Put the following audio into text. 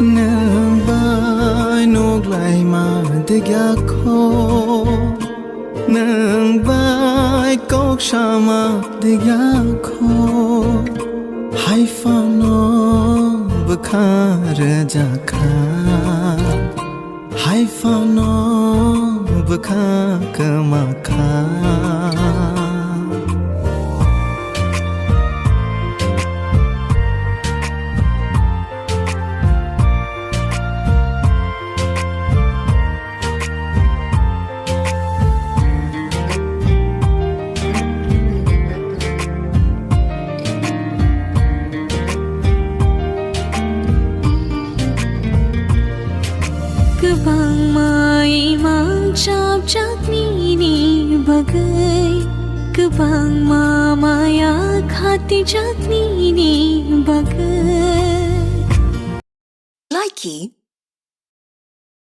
nang bai nog lai ma de gya kho nang bai kok shama de gya kho hai fa no bukhar ja kha hai fa no bukha kama kha Bang mai mang chap chak ni ni bagai Bang ma maya khati chak ni ni bagai Likey